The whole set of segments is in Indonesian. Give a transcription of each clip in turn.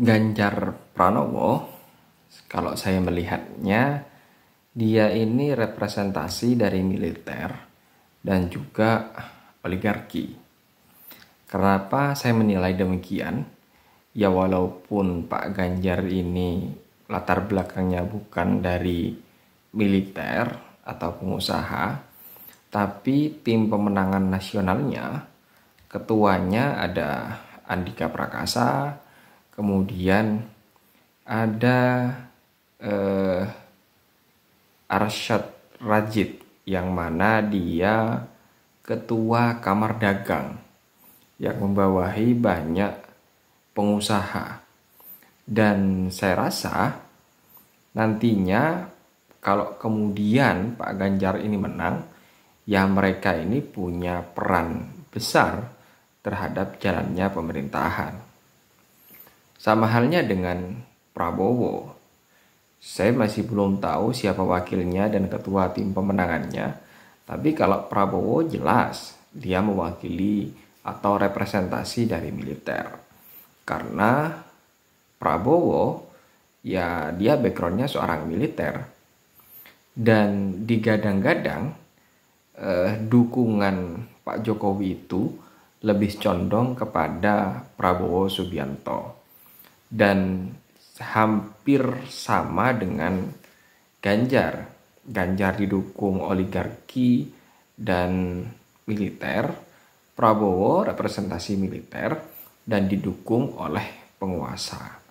Ganjar Pranowo, kalau saya melihatnya, dia ini representasi dari militer dan juga oligarki. Kenapa saya menilai demikian? Ya walaupun Pak Ganjar ini latar belakangnya bukan dari militer atau pengusaha, tapi tim pemenangan nasionalnya, ketuanya ada Andika Prakasa, kemudian ada Arsyad Rajid yang mana dia ketua Kamar Dagang yang membawahi banyak pengusaha. Dan saya rasa nantinya kalau kemudian Pak Ganjar ini menang, ya mereka ini punya peran besar terhadap jalannya pemerintahan. Sama halnya dengan Prabowo. Saya masih belum tahu siapa wakilnya dan ketua tim pemenangannya. Tapi kalau Prabowo jelas dia mewakili atau representasi dari militer. Karena Prabowo ya dia backgroundnya seorang militer. Dan digadang-gadang dukungan Pak Jokowi itu lebih condong kepada Prabowo Subianto. Dan hampir sama dengan Ganjar. Ganjar didukung oligarki dan militer, Prabowo representasi militer dan didukung oleh penguasa.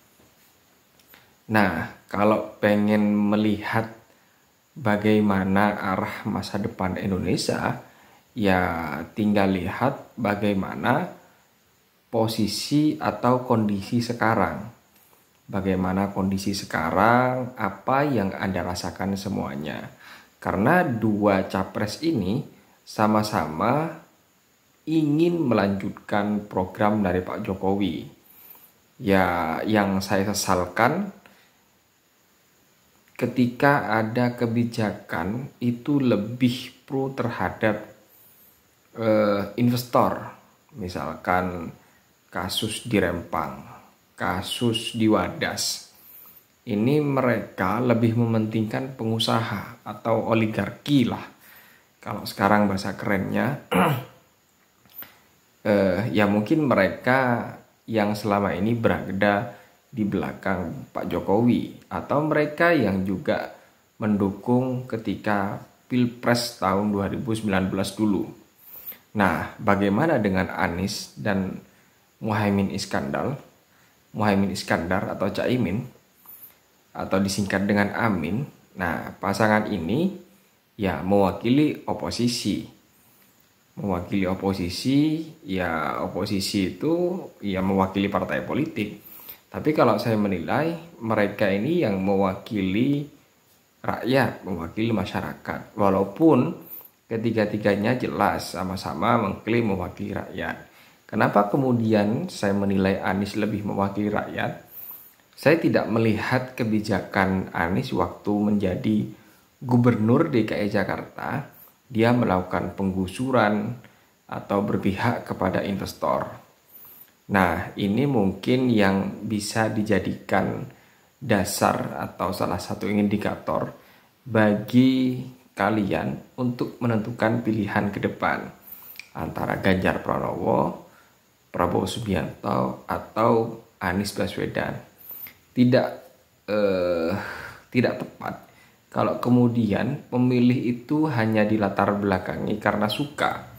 Nah, kalau pengen melihat bagaimana arah masa depan Indonesia, ya tinggal lihat bagaimana posisi atau kondisi sekarang. Bagaimana kondisi sekarang, apa yang Anda rasakan semuanya. Karena dua capres ini sama-sama ingin melanjutkan program dari Pak Jokowi. Ya, yang saya sesalkan ketika ada kebijakan itu lebih pro terhadap investor. Misalkan kasus di Rempang, kasus di Wadas. Ini mereka lebih mementingkan pengusaha atau oligarki lah. Kalau sekarang bahasa kerennya, ya mungkin mereka yang selama ini berada di belakang Pak Jokowi. Atau mereka yang juga mendukung ketika Pilpres tahun 2019 dulu. Nah, bagaimana dengan Anies dan Muhaimin Iskandar atau Caimin atau disingkat dengan Amin. Nah, pasangan ini ya mewakili oposisi. Ya oposisi itu ya mewakili partai politik. Tapi kalau saya menilai mereka ini yang mewakili rakyat, mewakili masyarakat. Walaupun ketiga-tiganya jelas sama-sama mengklaim mewakili rakyat. Kenapa kemudian saya menilai Anies lebih mewakili rakyat? Saya tidak melihat kebijakan Anies waktu menjadi gubernur DKI Jakarta, dia melakukan penggusuran atau berpihak kepada investor. Nah, ini mungkin yang bisa dijadikan dasar atau salah satu indikator bagi kalian untuk menentukan pilihan ke depan antara Ganjar Pranowo, Prabowo Subianto atau Anies Baswedan. Tidak tepat kalau kemudian pemilih itu hanya dilatar belakangi karena suka.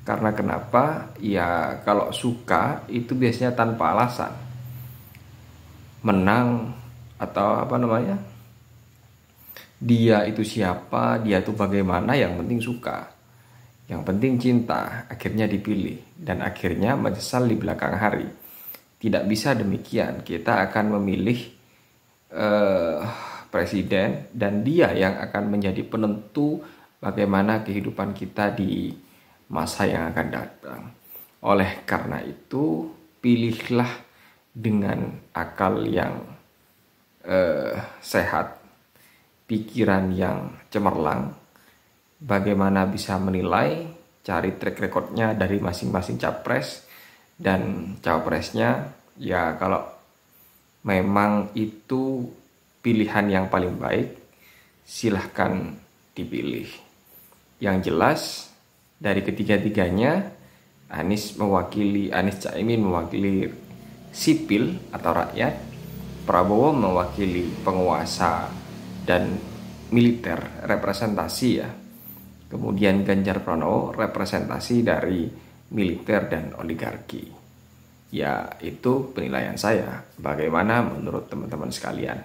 Karena kenapa? Ya kalau suka itu biasanya tanpa alasan. Menang atau dia itu siapa, dia itu bagaimana, yang penting suka. Yang penting cinta, akhirnya dipilih. Dan akhirnya menyesal di belakang hari. Tidak bisa demikian. Kita akan memilih presiden dan dia yang akan menjadi penentu bagaimana kehidupan kita di masa yang akan datang. Oleh karena itu, pilihlah dengan akal yang sehat, pikiran yang cemerlang. Bagaimana bisa menilai, cari track recordnya dari masing-masing capres dan cawapresnya. Ya kalau memang itu pilihan yang paling baik, silahkan dipilih. Yang jelas dari ketiga-tiganya, Anies Caimin mewakili sipil atau rakyat, Prabowo mewakili penguasa dan militer, representasi ya. Kemudian Ganjar Pranowo representasi dari militer dan oligarki. Ya, itu penilaian saya. Bagaimana menurut teman-teman sekalian?